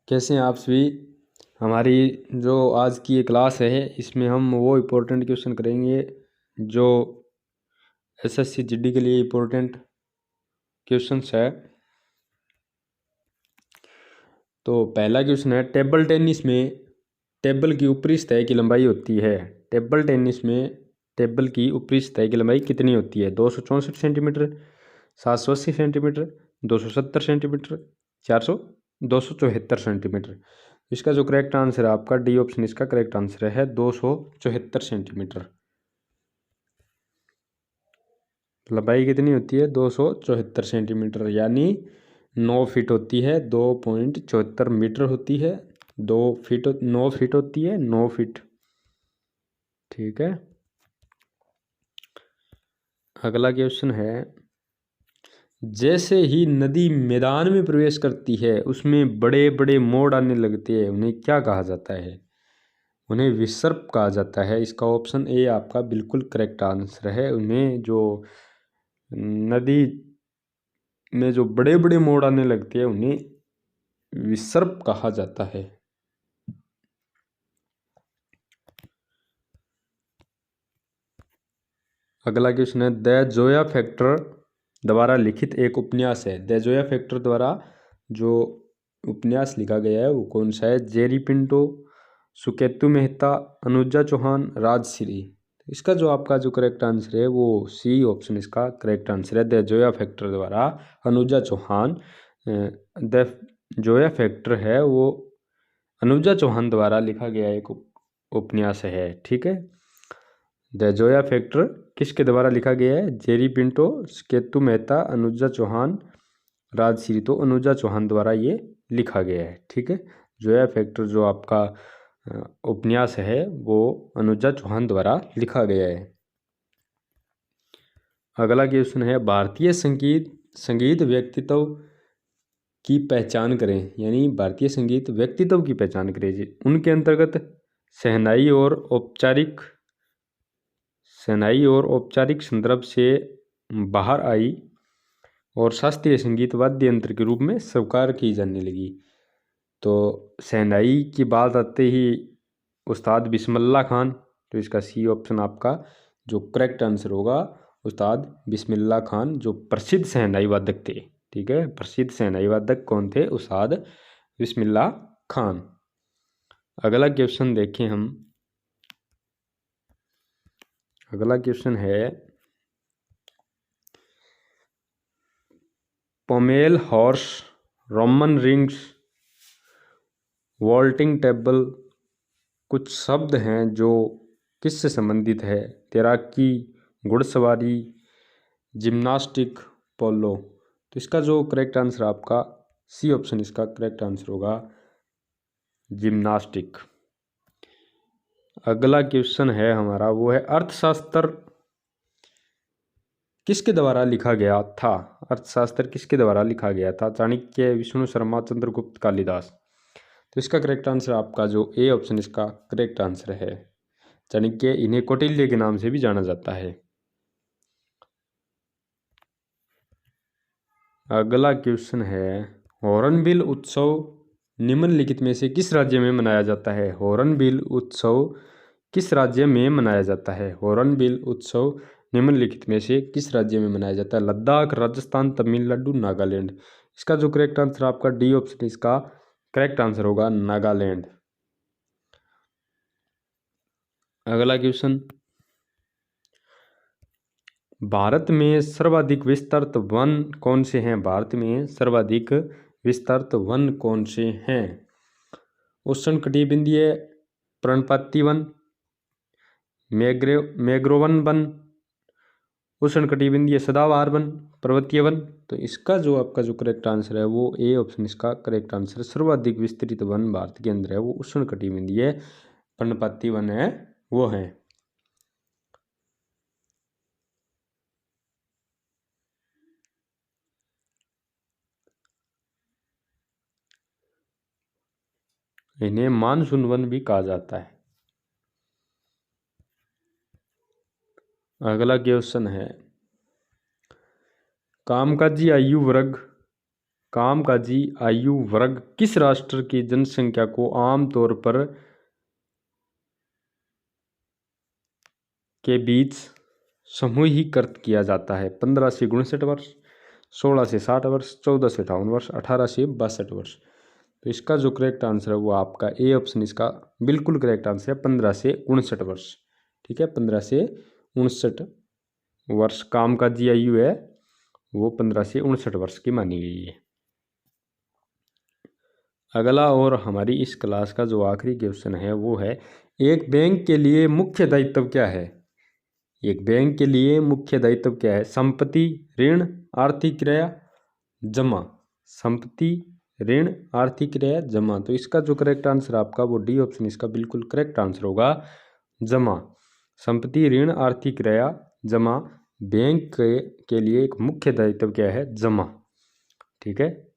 कैसे हैं आप सभी। हमारी जो आज की ये क्लास है इसमें हम वो इम्पोर्टेंट क्वेश्चन करेंगे जो एसएससी जीडी के लिए इम्पोर्टेंट क्वेश्चंस है। तो पहला क्वेश्चन है, टेबल टेनिस में टेबल की ऊपरी सतह की लंबाई होती है। टेबल टेनिस में टेबल की ऊपरी सतह की लंबाई कितनी होती है? 264 सेंटीमीटर, 780 सेंटीमीटर, 270 सेंटीमीटर, 400 274 सेंटीमीटर। इसका जो करेक्ट आंसर है आपका डी ऑप्शन इसका करेक्ट आंसर है 274 सेंटीमीटर। लंबाई कितनी होती है? 274 सेंटीमीटर, यानी 9 फीट होती है। 2.74 मीटर होती है। 2 फीट 9 फीट होती है। 9 फीट। ठीक है। अगला क्वेश्चन है, जैसे ही नदी मैदान में प्रवेश करती है उसमें बड़े बड़े मोड़ आने लगते हैं, उन्हें क्या कहा जाता है? उन्हें विसर्प कहा जाता है। इसका ऑप्शन ए आपका बिल्कुल करेक्ट आंसर है। उन्हें जो नदी में जो बड़े बड़े मोड़ आने लगते हैं उन्हें विसर्प कहा जाता है। अगला क्वेश्चन है, द जोया फैक्टर द्वारा लिखित एक उपन्यास है। द जोया फैक्टर द्वारा जो उपन्यास लिखा गया है वो कौन सा है? जेरी पिंटो, सुकेतु मेहता, अनुजा चौहान, राजश्री। इसका जो आपका जो करेक्ट आंसर है वो सी ऑप्शन इसका करेक्ट आंसर है। द जोया फैक्टर द्वारा अनुजा चौहान। द जोया फैक्टर है वो अनुजा चौहान द्वारा लिखा गया एक उपन्यास है। ठीक है। द जोया फैक्टर किसके द्वारा लिखा गया है? जेरी पिंटो, केतु मेहता, अनुजा चौहान, राजश्री। तो अनुजा चौहान द्वारा ये लिखा गया है। ठीक है। जोया फैक्टर जो आपका उपन्यास है वो अनुजा चौहान द्वारा लिखा गया है। अगला क्वेश्चन है, भारतीय संगीत व्यक्तित्व की पहचान करें। यानी भारतीय संगीत व्यक्तित्व की पहचान करें जी। उनके अंतर्गत शहनाई और औपचारिक संदर्भ से बाहर आई और शास्त्रीय संगीत वाद्य यंत्र के रूप में स्वीकार की जाने लगी। तो शहनाई की बात आते ही उस्ताद बिस्मिल्लाह खान। तो इसका सी ऑप्शन आपका जो करेक्ट आंसर होगा, उस्ताद बिस्मिल्लाह खान जो प्रसिद्ध शहनाई वादक थे। ठीक है। प्रसिद्ध शहनाई वादक कौन थे? उस्ताद बिस्मिल्लाह खान। अगला क्वेश्चन देखें हम। अगला क्वेश्चन है, पोमेल horse, Roman rings, vaulting table कुछ शब्द हैं जो किससे संबंधित है? तैराकी, घुड़सवारी, जिम्नास्टिक, पोलो। तो इसका जो करेक्ट आंसर आपका सी ऑप्शन इसका करेक्ट आंसर होगा जिम्नास्टिक। अगला क्वेश्चन है हमारा वो है, अर्थशास्त्र किसके द्वारा लिखा गया था? अर्थशास्त्र किसके द्वारा लिखा गया था? चाणक्य, विष्णु शर्मा, चंद्रगुप्त, कालिदास। तो इसका करेक्ट आंसर आपका जो ए ऑप्शन इसका करेक्ट आंसर है चाणक्य। इन्हें कौटिल्य के नाम से भी जाना जाता है। अगला क्वेश्चन है, हॉर्नबिल उत्सव निम्नलिखित में से किस राज्य में मनाया जाता है? हॉर्नबिल उत्सव किस राज्य में मनाया जाता है? हॉर्नबिल उत्सव निम्नलिखित में से किस राज्य में मनाया जाता है? लद्दाख, राजस्थान, तमिलनाडु, नागालैंड। इसका जो करेक्ट आंसर आपका डी ऑप्शन इसका करेक्ट आंसर होगा नागालैंड। अगला क्वेश्चन, भारत में सर्वाधिक विस्तृत वन कौन से हैं? भारत में सर्वाधिक विस्तृत वन कौन से हैं? उष्णकटिबंधीय पर्णपाती वन, मैंग्रोवन वन, उष्णकटिबंधीय सदाबहार वन, पर्वतीय वन। तो इसका जो आपका जो करेक्ट आंसर है वो ए ऑप्शन इसका करेक्ट आंसर। सर्वाधिक विस्तृत वन भारत के अंदर है वो उष्णकटिबंधीय पर्णपाती वन है वो है। इन्हें मानसून वन भी कहा जाता है। अगला क्वेश्चन है, कामकाजी आयु वर्ग कामकाजी आयु वर्ग किस राष्ट्र की जनसंख्या को आमतौर पर के बीच समूहीकृत किया जाता है? 15 से 59 वर्ष, 16 से 60 वर्ष, 14 से 58 वर्ष, 18 से 62 वर्ष। तो इसका जो करेक्ट आंसर है वो आपका ए ऑप्शन इसका बिल्कुल करेक्ट आंसर है, 15 से 59 वर्ष। ठीक है, 15 से 59 वर्ष कामकाजी आयु है, वो 15 से 59 वर्ष की मानी गई है। अगला और हमारी इस क्लास का जो आखिरी क्वेश्चन है वो है, एक बैंक के लिए मुख्य दायित्व क्या है? एक बैंक के लिए मुख्य दायित्व क्या है? संपत्ति, ऋण, आर्थिक क्रिया, जमा। संपत्ति, ऋण, आर्थिक क्रिया, जमा। तो इसका जो करेक्ट आंसर आपका वो डी ऑप्शन इसका बिल्कुल करेक्ट आंसर होगा, जमा। संपत्ति, ऋण, आर्थिक क्रिया, जमा। बैंक के लिए एक मुख्य दायित्व क्या है? जमा। ठीक है।